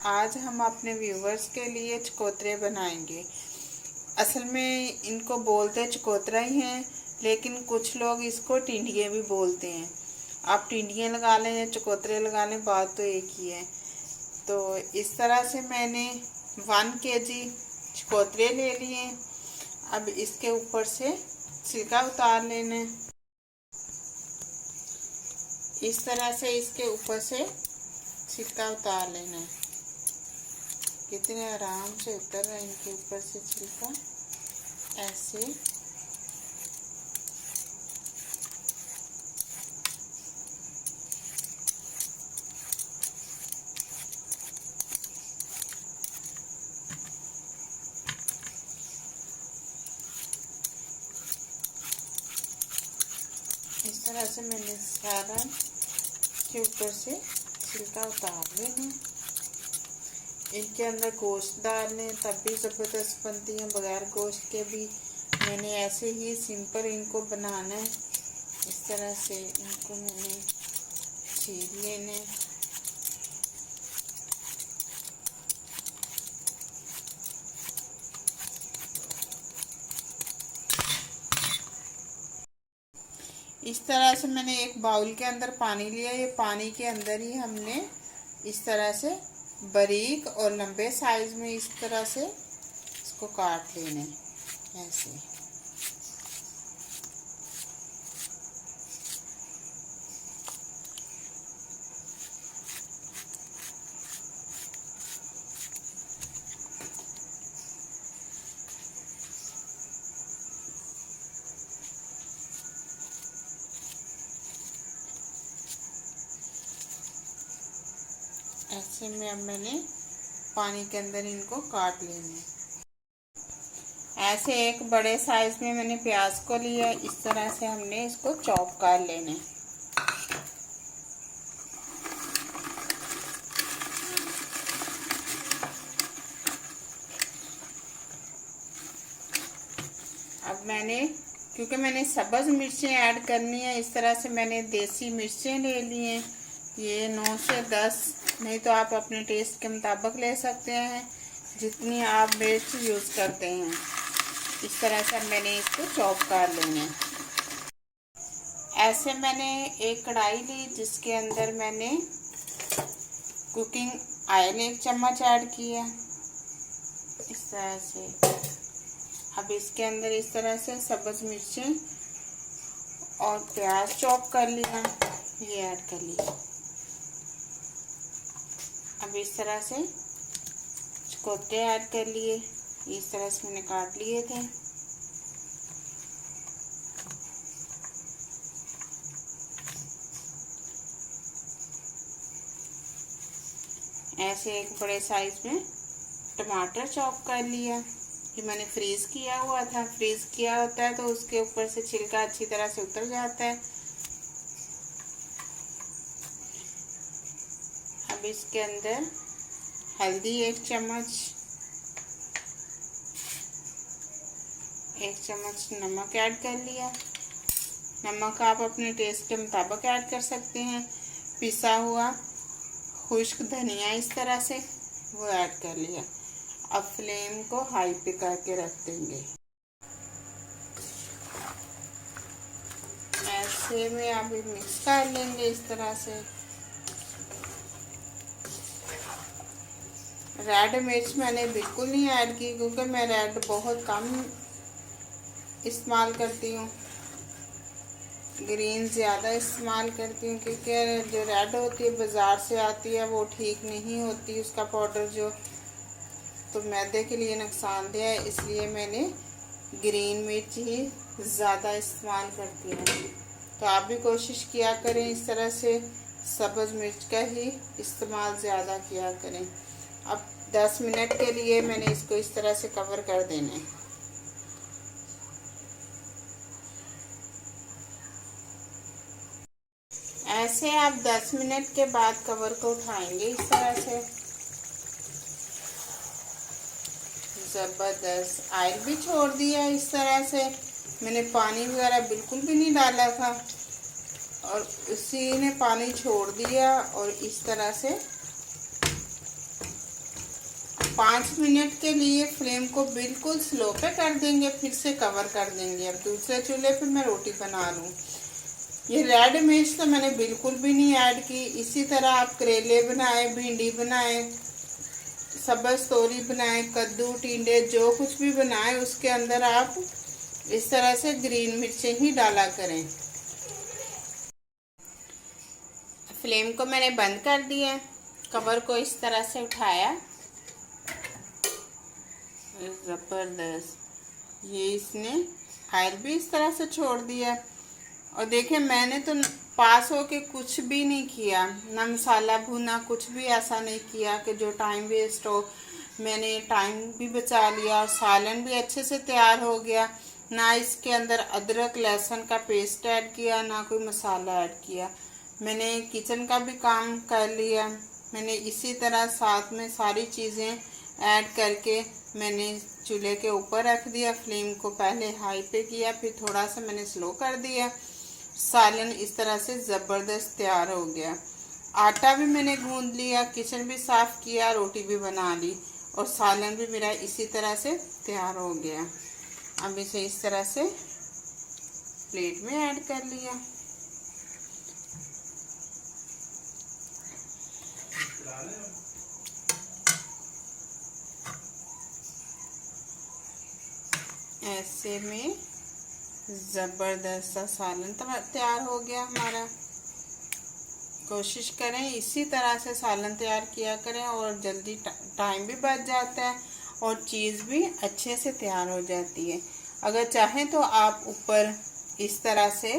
आज हम अपने व्यूवर्स के लिए चकोतरे बनाएंगे। असल में इनको बोलते चकोतरा ही हैं, लेकिन कुछ लोग इसको टिंडिये भी बोलते हैं। आप टिंडिये लगा लें या चकोतरे लगा लें, बात तो एक ही है। तो इस तरह से मैंने 1 kg चकोतरे ले लिए। अब इसके ऊपर से छिलका उतार लेना है। इस तरह से इसके ऊपर से छिलका उतार लेना है। कितने आराम से उतर रहा है इनके ऊपर से छिलका। ऐसे इस तरह से मैंने सारा के ऊपर से छिलका उतार लेना। इनके अंदर गोश्त डालने तब भी ज़बरदस्त बनती हैं, बगैर गोश्त के भी मैंने ऐसे ही सिंपल इनको बनाना है। इस तरह से इनको मैंने छील लेना है। इस तरह से मैंने एक बाउल के अंदर पानी लिया। ये पानी के अंदर ही हमने इस तरह से बारीक और लंबे साइज में इस तरह से इसको काट लेना है। ऐसे ऐसे में अब मैंने पानी के अंदर इनको काट लेना है। ऐसे एक बड़े साइज में मैंने प्याज को लिया। इस तरह से हमने इसको चॉप कर लेना है। अब क्योंकि मैंने सब्ज़ मिर्चें ऐड करनी है, इस तरह से मैंने देसी मिर्चें ले ली हैं। ये 9 से 10, नहीं तो आप अपने टेस्ट के मुताबिक ले सकते हैं, जितनी आप मिर्च यूज़ करते हैं। इस तरह से मैंने इसको चॉप कर लेना है। ऐसे मैंने एक कढ़ाई ली जिसके अंदर मैंने कुकिंग ऑयल 1 चम्मच ऐड किया। इस तरह से अब इसके अंदर इस तरह से सब्ज़ मिर्चें और प्याज चॉप कर लिया, ये ऐड कर लिया। अब इस तरह से चकोतरे ऐड कर लिए। इस तरह से मैंने काट लिए थे। ऐसे एक बड़े साइज में टमाटर चॉप कर लिया। ये मैंने फ्रीज़ किया हुआ था। फ्रीज़ किया होता है तो उसके ऊपर से छिलका अच्छी तरह से उतर जाता है। अब इसके अंदर हल्दी 1 चम्मच, 1 चम्मच नमक ऐड कर लिया। नमक आप अपने टेस्ट के मुताबिक ऐड कर सकते हैं। पिसा हुआ खुश्क धनिया इस तरह से वो ऐड कर लिया। अब फ्लेम को हाई पे करके रख देंगे। ऐसे में आप मिक्स कर लेंगे इस तरह से। रेड मिर्च मैंने बिल्कुल नहीं ऐड की, क्योंकि मैं रेड बहुत कम इस्तेमाल करती हूँ, ग्रीन ज़्यादा इस्तेमाल करती हूँ। क्योंकि जो रेड होती है बाज़ार से आती है वो ठीक नहीं होती, उसका पाउडर जो तो मैदे के लिए नुकसानदेह है। इसलिए मैंने ग्रीन मिर्च ही ज़्यादा इस्तेमाल करती हूँ। तो आप भी कोशिश किया करें इस तरह से सब्ज़ मिर्च का ही इस्तेमाल ज़्यादा किया करें। अब 10 मिनट के लिए मैंने इसको इस तरह से कवर कर देना है। ऐसे आप 10 मिनट के बाद कवर को उठाएंगे इस तरह से। ज़बरदस्त ऑयल भी छोड़ दिया इस तरह से। मैंने पानी वगैरह बिल्कुल भी नहीं डाला था और उसी ने पानी छोड़ दिया और इस तरह से 5 मिनट के लिए फ्लेम को बिल्कुल स्लो पे कर देंगे, फिर से कवर कर देंगे। अब दूसरे चूल्हे पे मैं रोटी बना लूँ। ये रेड मिर्च तो मैंने बिल्कुल भी नहीं ऐड की। इसी तरह आप करेले बनाए, भिंडी बनाए, सब्ज़ तोरी बनाए, कद्दू, टिंडे, जो कुछ भी बनाए उसके अंदर आप इस तरह से ग्रीन मिर्चें ही डाला करें। फ्लेम को मैंने बंद कर दिया, कवर को इस तरह से उठाया, ज़बरदस्त ये इसने फायर भी इस तरह से छोड़ दिया। और देखिए मैंने तो पास होके कुछ भी नहीं किया, ना मसाला भुना, कुछ भी ऐसा नहीं किया कि जो टाइम वेस्ट हो। मैंने टाइम भी बचा लिया और सालन भी अच्छे से तैयार हो गया। ना इसके अंदर अदरक लहसुन का पेस्ट ऐड किया, ना कोई मसाला ऐड किया। मैंने किचन का भी काम कर लिया। मैंने इसी तरह साथ में सारी चीज़ें ऐड करके मैंने चूल्हे के ऊपर रख दिया। फ्लेम को पहले हाई पे किया, फिर थोड़ा सा मैंने स्लो कर दिया। सालन इस तरह से ज़बरदस्त तैयार हो गया। आटा भी मैंने गूंद लिया, किचन भी साफ़ किया, रोटी भी बना ली और सालन भी मेरा इसी तरह से तैयार हो गया। अब इसे इस तरह से प्लेट में ऐड कर लिया। ऐसे में ज़बरदस्त सा सालन तैयार हो गया हमारा। कोशिश करें इसी तरह से सालन तैयार किया करें और जल्दी टाइम भी बच जाता है और चीज़ भी अच्छे से तैयार हो जाती है। अगर चाहें तो आप ऊपर इस तरह से